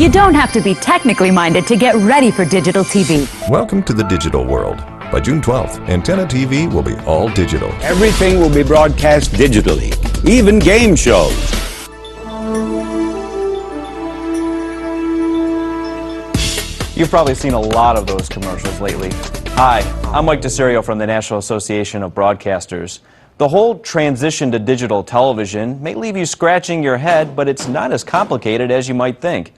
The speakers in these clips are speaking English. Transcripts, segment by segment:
You don't have to be technically minded to get ready for digital TV. Welcome to the digital world. By June 12th, Antenna TV will be all digital. Everything will be broadcast digitally, even game shows. You've probably seen a lot of those commercials lately. Hi, I'm Mike DiSerio from the National Association of Broadcasters. The whole transition to digital television may leave you scratching your head, but it's not as complicated as you might think.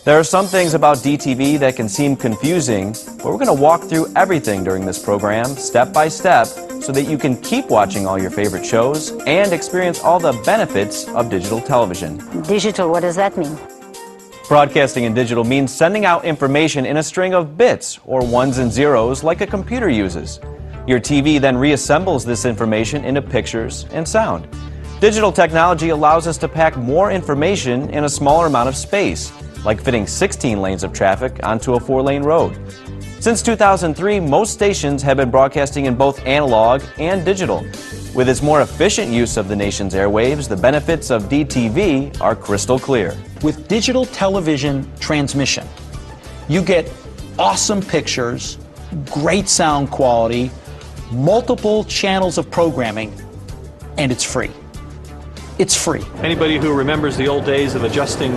There are some things about DTV that can seem confusing, but we're going to walk through everything during this program, step by step, so that you can keep watching all your favorite shows and experience all the benefits of digital television. Digital, what does that mean? Broadcasting in digital means sending out information in a string of bits, or ones and zeros, like a computer uses. Your TV then reassembles this information into pictures and sound. Digital technology allows us to pack more information in a smaller amount of space, like fitting 16 lanes of traffic onto a 4-lane road. Since 2003, most stations have been broadcasting in both analog and digital. With its more efficient use of the nation's airwaves, the benefits of DTV are crystal clear. With digital television transmission, you get awesome pictures, great sound quality, multiple channels of programming, and it's free. It's free. Anybody who remembers the old days of adjusting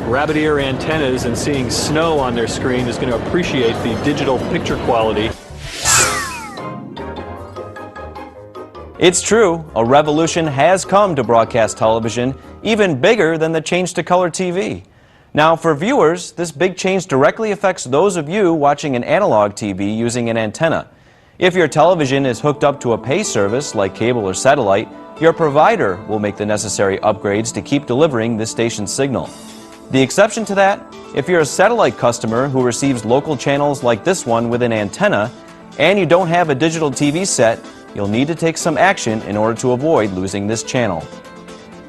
rabbit ear antennas and seeing snow on their screen is going to appreciate the digital picture quality. It's true, a revolution has come to broadcast television, even bigger than the change to color TV. Now, for viewers, this big change directly affects those of you watching an analog TV using an antenna. If your television is hooked up to a pay service like cable or satellite, your provider will make the necessary upgrades to keep delivering this station's signal. The exception to that, if you're a satellite customer who receives local channels like this one with an antenna, and you don't have a digital TV set, you'll need to take some action in order to avoid losing this channel.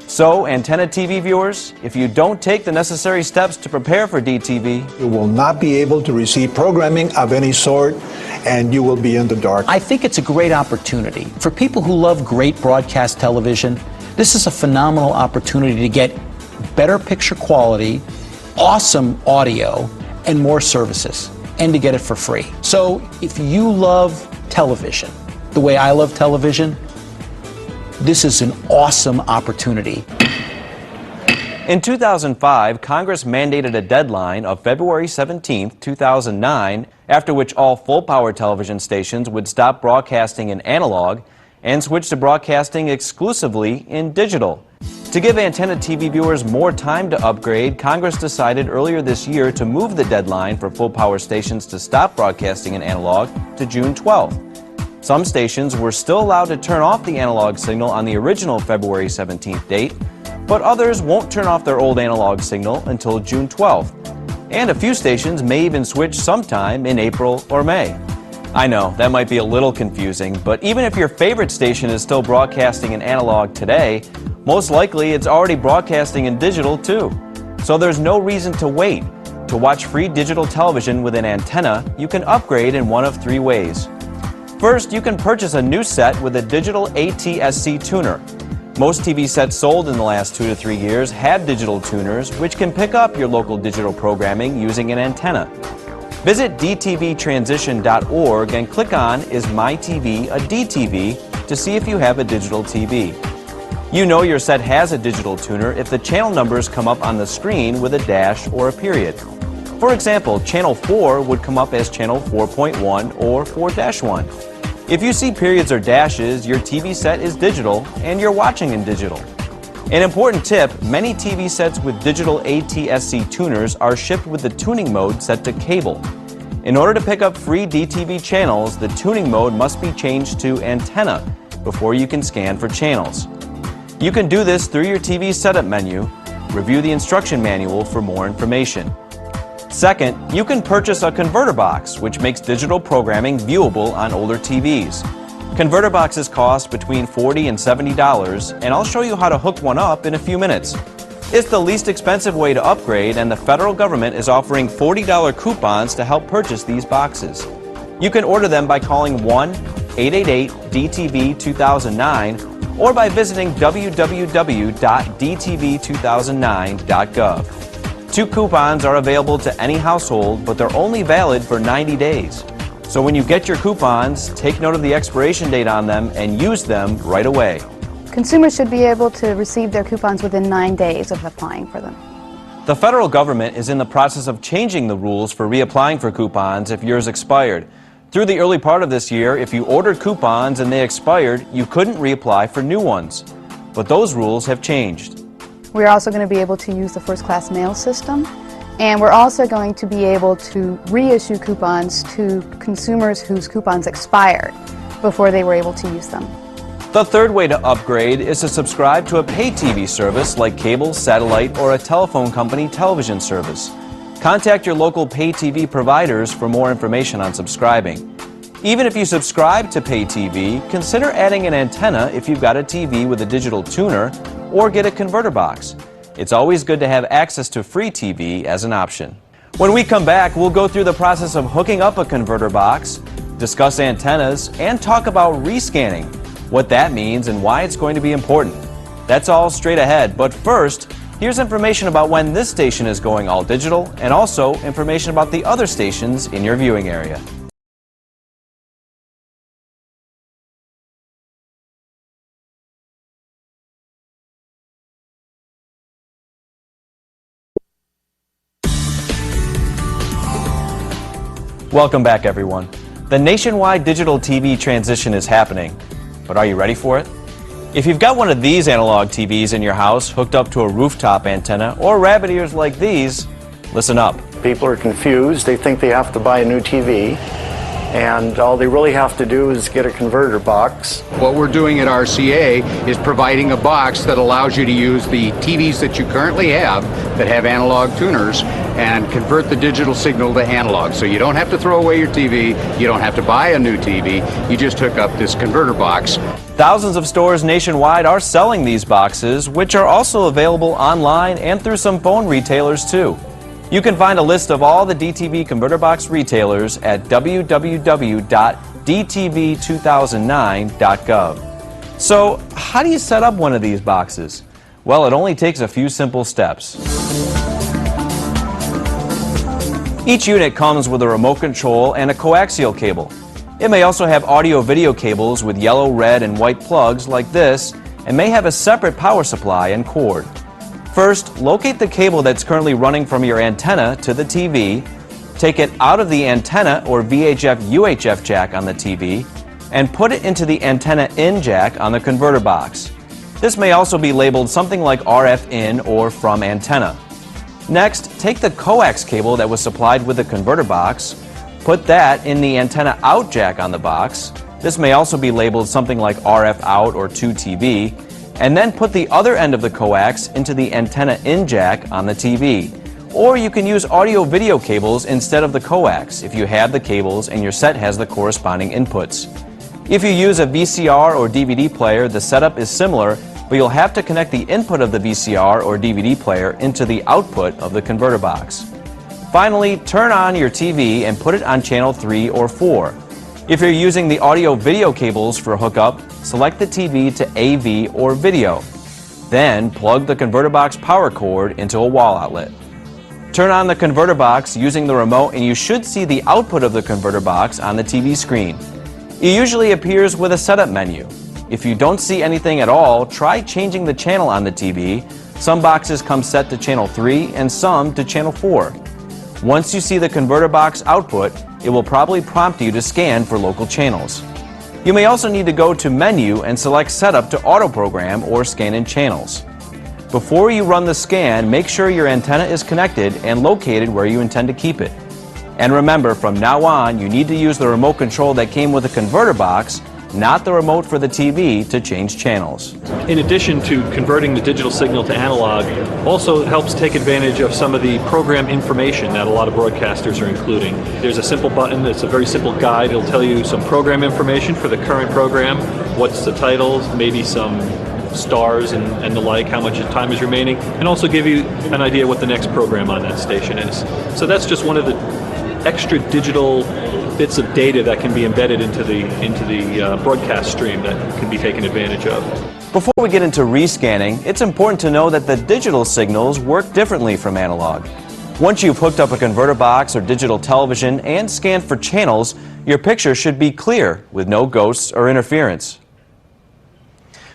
So, antenna TV viewers, if you don't take the necessary steps to prepare for DTV, you will not be able to receive programming of any sort, and you will be in the dark. I think it's a great opportunity. For people who love great broadcast television, this is a phenomenal opportunity to get better picture quality, awesome audio, and more services, and to get it for free. So if you love television the way I love television, this is an awesome opportunity. In 2005, Congress mandated a deadline of February 17, 2009, after which all full-power television stations would stop broadcasting in analog and switch to broadcasting exclusively in digital. To give antenna TV viewers more time to upgrade, Congress decided earlier this year to move the deadline for full-power stations to stop broadcasting in analog to June 12th. Some stations were still allowed to turn off the analog signal on the original February 17th date, but others won't turn off their old analog signal until June 12th. And a few stations may even switch sometime in April or May. I know, that might be a little confusing, but even if your favorite station is still broadcasting in analog today, most likely it's already broadcasting in digital too. So there's no reason to wait. To watch free digital television with an antenna, you can upgrade in one of 3 ways. First, you can purchase a new set with a digital ATSC tuner. Most TV sets sold in the last 2 to 3 years have digital tuners, which can pick up your local digital programming using an antenna. Visit dtvtransition.org and click on Is My TV a DTV to see if you have a digital TV. You know your set has a digital tuner if the channel numbers come up on the screen with a dash or a period. For example, channel 4 would come up as channel 4.1 or 4-1. If you see periods or dashes, your TV set is digital and you're watching in digital. An important tip, many TV sets with digital ATSC tuners are shipped with the tuning mode set to cable. In order to pick up free DTV channels, the tuning mode must be changed to antenna before you can scan for channels. You can do this through your TV setup menu. Review the instruction manual for more information. Second, you can purchase a converter box, which makes digital programming viewable on older TVs. Converter boxes cost between $40 and $70, and I'll show you how to hook one up in a few minutes. It's the least expensive way to upgrade, and the federal government is offering $40 coupons to help purchase these boxes. You can order them by calling 1-888-DTV-2009 or by visiting www.dtv2009.gov. 2 coupons are available to any household, but they're only valid for 90 days. So when you get your coupons, take note of the expiration date on them and use them right away. Consumers should be able to receive their coupons within 9 days of applying for them. The federal government is in the process of changing the rules for reapplying for coupons if yours expired. Through the early part of this year, if you ordered coupons and they expired, you couldn't reapply for new ones. But those rules have changed. We're also going to be able to use the first-class mail system, and we're also going to be able to reissue coupons to consumers whose coupons expired before they were able to use them. The third way to upgrade is to subscribe to a pay TV service like cable, satellite, or a telephone company television service. Contact your local pay TV providers for more information on subscribing. Even if you subscribe to pay TV, consider adding an antenna if you've got a TV with a digital tuner, or get a converter box. It's always good to have access to free TV as an option. When we come back, we'll go through the process of hooking up a converter box, discuss antennas, and talk about rescanning, what that means and why it's going to be important. That's all straight ahead, but first, here's information about when this station is going all digital, and also information about the other stations in your viewing area. Welcome back, everyone. The nationwide digital TV transition is happening, but are you ready for it? If you've got one of these analog TVs in your house hooked up to a rooftop antenna or rabbit ears like these, listen up. People are confused. They think they have to buy a new TV, and all they really have to do is get a converter box. What we're doing at RCA is providing a box that allows you to use the TVs that you currently have that have analog tuners and convert the digital signal to analog. So you don't have to throw away your TV, you don't have to buy a new TV, you just hook up this converter box. Thousands of stores nationwide are selling these boxes, which are also available online and through some phone retailers too. You can find a list of all the DTV converter box retailers at www.dtv2009.gov. So, how do you set up one of these boxes? Well, it only takes a few simple steps. Each unit comes with a remote control and a coaxial cable. It may also have audio-video cables with yellow, red, and white plugs like this, and may have a separate power supply and cord. First, locate the cable that's currently running from your antenna to the TV, take it out of the antenna or VHF-UHF jack on the TV, and put it into the antenna in jack on the converter box. This may also be labeled something like RF in or from antenna. Next, take the coax cable that was supplied with the converter box, put that in the antenna out jack on the box. This may also be labeled something like RF out or to TV, and then put the other end of the coax into the antenna in jack on the TV. Or you can use audio-video cables instead of the coax if you have the cables and your set has the corresponding inputs. If you use a VCR or DVD player, the setup is similar, but you'll have to connect the input of the VCR or DVD player into the output of the converter box. Finally, turn on your TV and put it on channel 3 or 4. If you're using the audio-video cables for hookup, select the TV to AV or video. Then plug the converter box power cord into a wall outlet. Turn on the converter box using the remote and you should see the output of the converter box on the TV screen. It usually appears with a setup menu. If you don't see anything at all, try changing the channel on the TV. Some boxes come set to channel 3 and some to channel 4. Once you see the converter box output, it will probably prompt you to scan for local channels. You may also need to go to Menu and select Setup to auto-program or scan in channels. Before you run the scan, make sure your antenna is connected and located where you intend to keep it. And remember, from now on, you need to use the remote control that came with the converter box, not the remote for the TV, to change channels. In addition to converting the digital signal to analog, also helps take advantage of some of the program information that a lot of broadcasters are including. There's a simple button, it's a very simple guide. It'll tell you some program information for the current program, what's the title, maybe some stars and the like, how much time is remaining, and also give you an idea what the next program on that station is. So that's just one of the extra digital bits of data that can be embedded into the broadcast stream that can be taken advantage of. Before we get into rescanning, it's important to know that the digital signals work differently from analog. Once you've hooked up a converter box or digital television and scanned for channels, your picture should be clear with no ghosts or interference.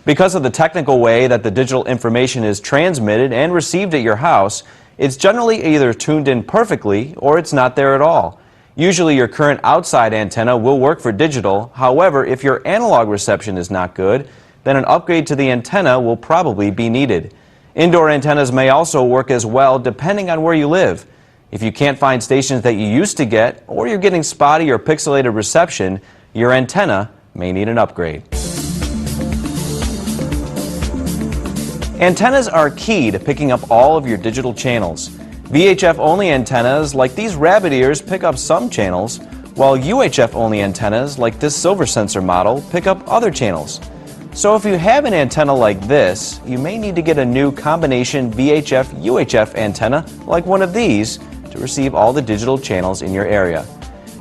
Because of the technical way that the digital information is transmitted and received at your house, it's generally either tuned in perfectly or it's not there at all. Usually your current outside antenna will work for digital. However, if your analog reception is not good, then an upgrade to the antenna will probably be needed. Indoor antennas may also work as well depending on where you live. If you can't find stations that you used to get, or you're getting spotty or pixelated reception, your antenna may need an upgrade. Antennas are key to picking up all of your digital channels. VHF-only antennas like these rabbit ears pick up some channels, while UHF-only antennas like this silver sensor model pick up other channels. So if you have an antenna like this, you may need to get a new combination VHF-UHF antenna like one of these to receive all the digital channels in your area.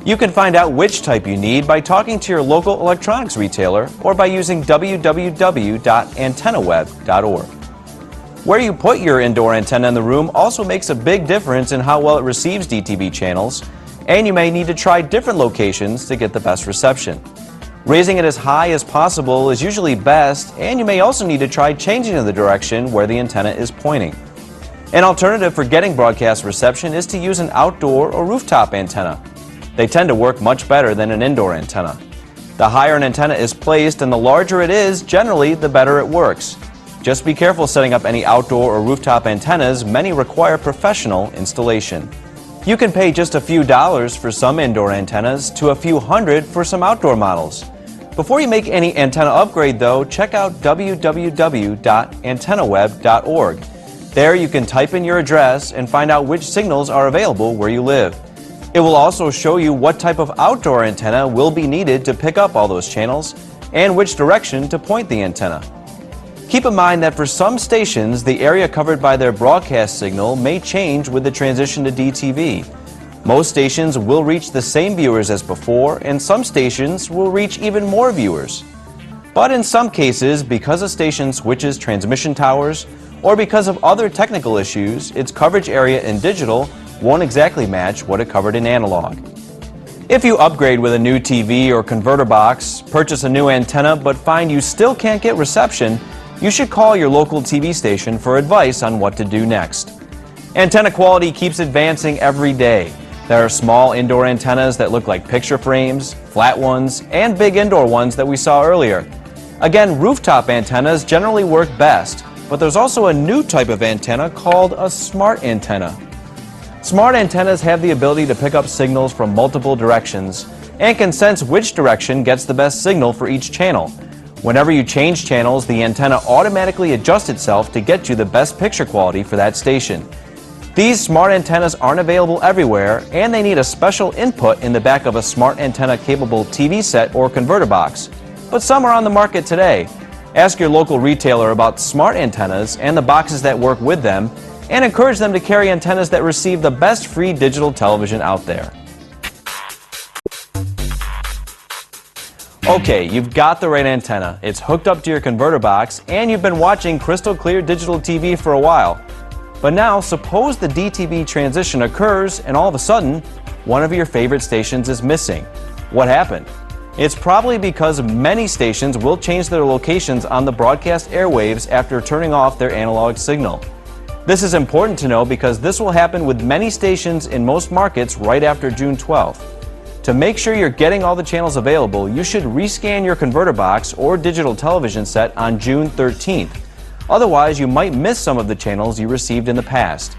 You can find out which type you need by talking to your local electronics retailer or by using www.antennaweb.org. Where you put your indoor antenna in the room also makes a big difference in how well it receives DTV channels, and you may need to try different locations to get the best reception. Raising it as high as possible is usually best, and you may also need to try changing the direction where the antenna is pointing. An alternative for getting broadcast reception is to use an outdoor or rooftop antenna. They tend to work much better than an indoor antenna. The higher an antenna is placed and the larger it is, generally the better it works. Just be careful setting up any outdoor or rooftop antennas. Many require professional installation. You can pay just a few dollars for some indoor antennas to a few hundred for some outdoor models. Before you make any antenna upgrade though, check out www.antennaweb.org. There you can type in your address and find out which signals are available where you live. It will also show you what type of outdoor antenna will be needed to pick up all those channels and which direction to point the antenna. Keep in mind that for some stations, the area covered by their broadcast signal may change with the transition to DTV. Most stations will reach the same viewers as before, and some stations will reach even more viewers. But in some cases, because a station switches transmission towers, or because of other technical issues, its coverage area in digital won't exactly match what it covered in analog. If you upgrade with a new TV or converter box, purchase a new antenna, but find you still can't get reception, you should call your local TV station for advice on what to do next. Antenna quality keeps advancing every day. There are small indoor antennas that look like picture frames, flat ones, and big indoor ones that we saw earlier. Again, rooftop antennas generally work best, but there's also a new type of antenna called a smart antenna. Smart antennas have the ability to pick up signals from multiple directions and can sense which direction gets the best signal for each channel. Whenever you change channels, the antenna automatically adjusts itself to get you the best picture quality for that station. These smart antennas aren't available everywhere, and they need a special input in the back of a smart antenna capable TV set or converter box. But some are on the market today. Ask your local retailer about smart antennas and the boxes that work with them, and encourage them to carry antennas that receive the best free digital television out there. Okay, you've got the right antenna. It's hooked up to your converter box, and you've been watching crystal clear digital TV for a while. But now, suppose the DTV transition occurs, and all of a sudden, one of your favorite stations is missing. What happened? It's probably because many stations will change their locations on the broadcast airwaves after turning off their analog signal. This is important to know because this will happen with many stations in most markets right after June 12th. To make sure you're getting all the channels available, you should rescan your converter box or digital television set on June 13th. Otherwise, you might miss some of the channels you received in the past.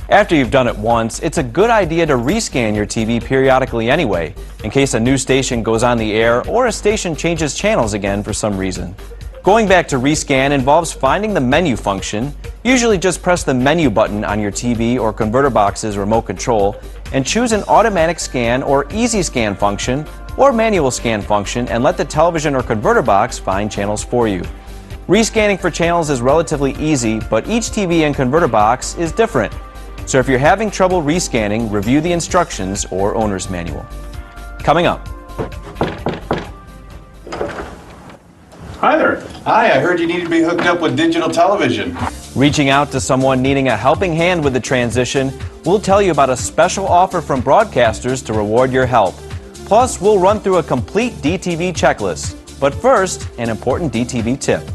After you've done it once, it's a good idea to rescan your TV periodically anyway, in case a new station goes on the air or a station changes channels again for some reason. Going back to rescan involves finding the menu function. Usually just press the menu button on your TV or converter box's remote control and choose an automatic scan or easy scan function or manual scan function and let the television or converter box find channels for you. Rescanning for channels is relatively easy, but each TV and converter box is different. So if you're having trouble rescanning, review the instructions or owner's manual. Coming up. Hi there. Hi, I heard you need to be hooked up with digital television. Reaching out to someone needing a helping hand with the transition, we'll tell you about a special offer from broadcasters to reward your help. Plus, we'll run through a complete DTV checklist. But first, an important DTV tip.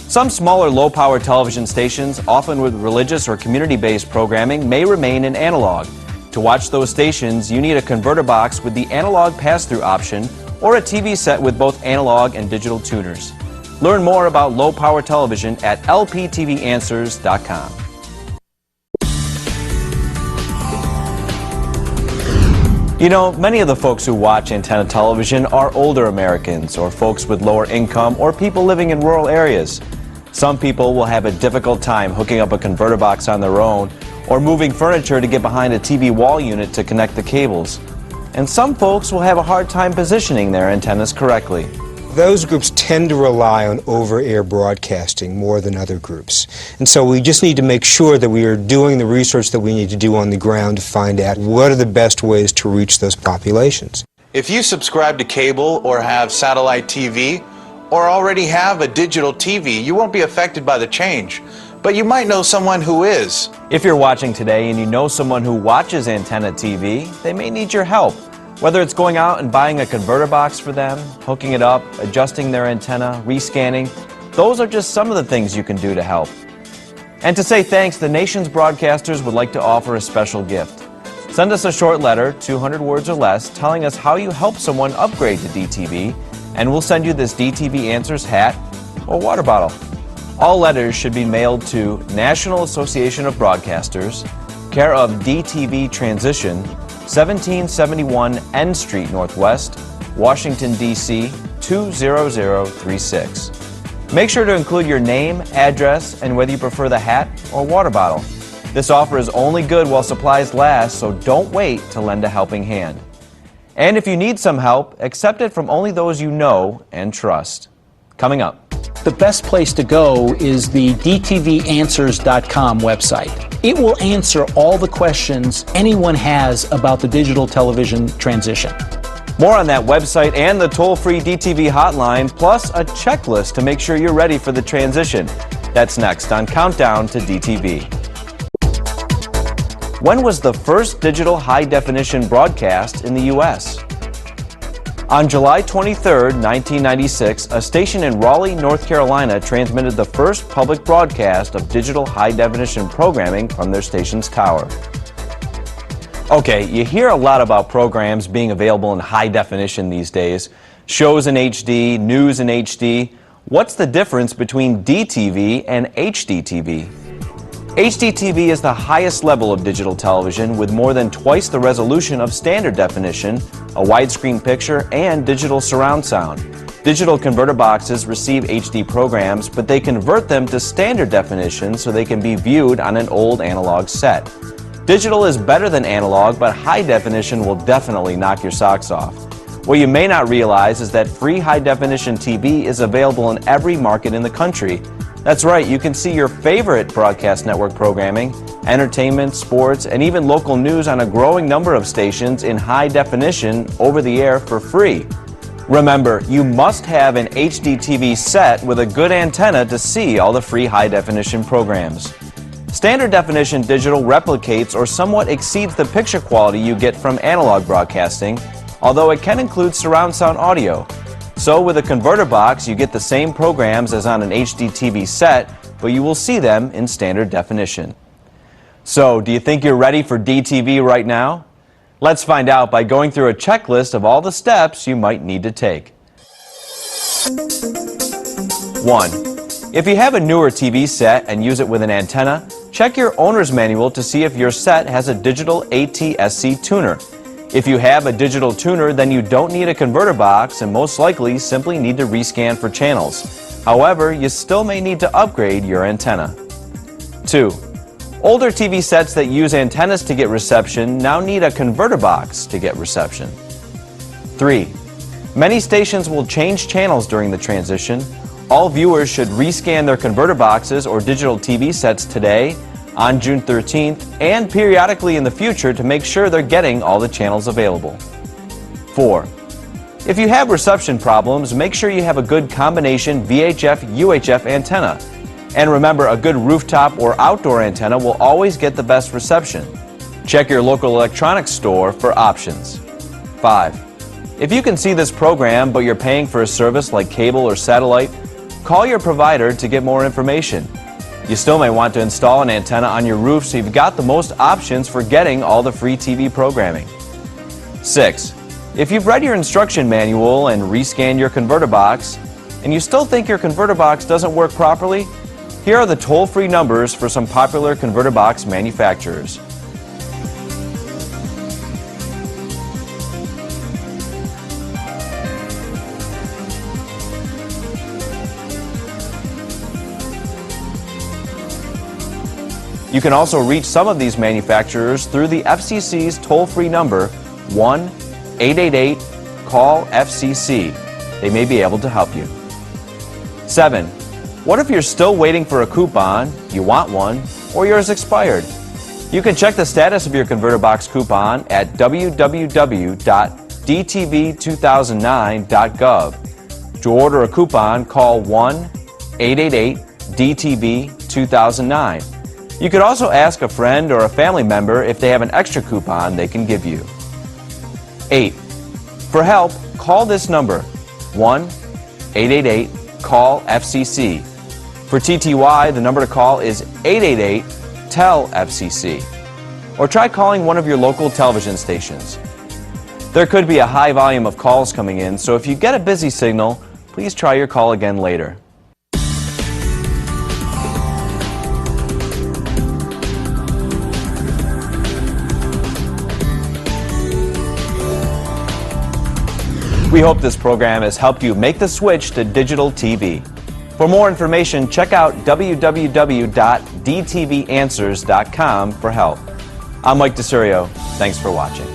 Some smaller low-power television stations, often with religious or community-based programming, may remain in analog. To watch those stations, you need a converter box with the analog pass-through option or a TV set with both analog and digital tuners. Learn more about low-power television at lptvanswers.com. You know, many of the folks who watch antenna television are older Americans or folks with lower income or people living in rural areas. Some people will have a difficult time hooking up a converter box on their own or moving furniture to get behind a TV wall unit to connect the cables. And some folks will have a hard time positioning their antennas correctly. Those groups tend to rely on over-air broadcasting more than other groups. And so we just need to make sure that we are doing the research that we need to do on the ground to find out what are the best ways to reach those populations. If you subscribe to cable or have satellite TV or already have a digital TV, you won't be affected by the change. But you might know someone who is. If you're watching today and you know someone who watches antenna TV, they may need your help. Whether it's going out and buying a converter box for them, hooking it up, adjusting their antenna, rescanning, those are just some of the things you can do to help. And to say thanks, the nation's broadcasters would like to offer a special gift. Send us a short letter, 200 words or less, telling us how you help someone upgrade to DTV, and we'll send you this DTV Answers hat or water bottle. All letters should be mailed to National Association of Broadcasters, care of DTV Transition, 1771 N Street Northwest, Washington, D.C. 20036. Make sure to include your name, address, and whether you prefer the hat or water bottle. This offer is only good while supplies last, so don't wait to lend a helping hand. And if you need some help, accept it from only those you know and trust. Coming up. The best place to go is the DTVAnswers.com website. It will answer all the questions anyone has about the digital television transition. More on that website and the toll-free DTV hotline, plus a checklist to make sure you're ready for the transition. That's next on Countdown to DTV. When was the first digital high-definition broadcast in the U.S.? On July 23, 1996, a station in Raleigh, North Carolina transmitted the first public broadcast of digital high-definition programming from their station's tower. Okay, you hear a lot about programs being available in high definition these days. Shows in HD, news in HD. What's the difference between DTV and HDTV? HDTV is the highest level of digital television with more than twice the resolution of standard definition, a widescreen picture, and digital surround sound. Digital converter boxes receive HD programs, but they convert them to standard definition so they can be viewed on an old analog set. Digital is better than analog, but high definition will definitely knock your socks off. What you may not realize is that free high definition TV is available in every market in the country. That's right, you can see your favorite broadcast network programming, entertainment, sports, and even local news on a growing number of stations in high definition over the air for free. Remember, you must have an HDTV set with a good antenna to see all the free high definition programs. Standard definition digital replicates or somewhat exceeds the picture quality you get from analog broadcasting, although it can include surround sound audio. So with a converter box, you get the same programs as on an HDTV set, but you will see them in standard definition. So, do you think you're ready for DTV right now? Let's find out by going through a checklist of all the steps you might need to take. 1. If you have a newer TV set and use it with an antenna, check your owner's manual to see if your set has a digital ATSC tuner. If you have a digital tuner, then you don't need a converter box and most likely simply need to rescan for channels. However, you still may need to upgrade your antenna. 2. Older TV sets that use antennas to get reception now need a converter box to get reception. 3. Many stations will change channels during the transition. All viewers should rescan their converter boxes or digital TV sets today, on June 13th, and periodically in the future to make sure they're getting all the channels available. 4. If you have reception problems, make sure you have a good combination VHF-UHF antenna. And remember, a good rooftop or outdoor antenna will always get the best reception. Check your local electronics store for options. 5. If you can see this program but you're paying for a service like cable or satellite, call your provider to get more information. You still may want to install an antenna on your roof so you've got the most options for getting all the free TV programming. 6. If you've read your instruction manual and rescanned your converter box, and you still think your converter box doesn't work properly, here are the toll-free numbers for some popular converter box manufacturers. You can also reach some of these manufacturers through the FCC's toll-free number 1-888-CALL-FCC. They may be able to help you. 7. What if you're still waiting for a coupon, you want one, or yours expired? You can check the status of your converter box coupon at www.dtv2009.gov. To order a coupon, call 1-888-DTV2009. You could also ask a friend or a family member if they have an extra coupon they can give you. 8. For help, call this number, 1-888-CALL-FCC. For TTY, the number to call is 888-TEL-FCC. Or try calling one of your local television stations. There could be a high volume of calls coming in, so if you get a busy signal, please try your call again later. We hope this program has helped you make the switch to digital TV. For more information, check out www.dtvanswers.com for help. I'm Mike DiSerio. Thanks for watching.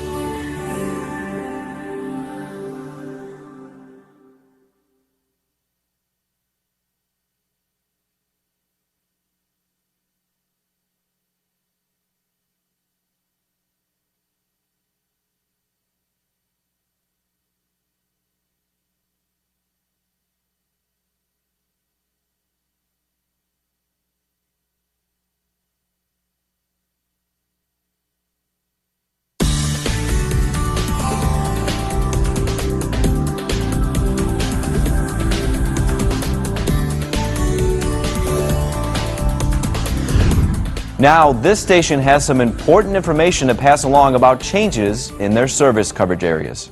Now, this station has some important information to pass along about changes in their service coverage areas.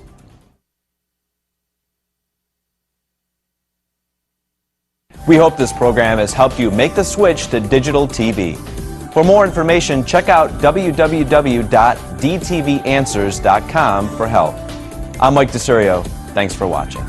We hope this program has helped you make the switch to digital TV. For more information, check out www.dtvanswers.com for help. I'm Mike DiSerio. Thanks for watching.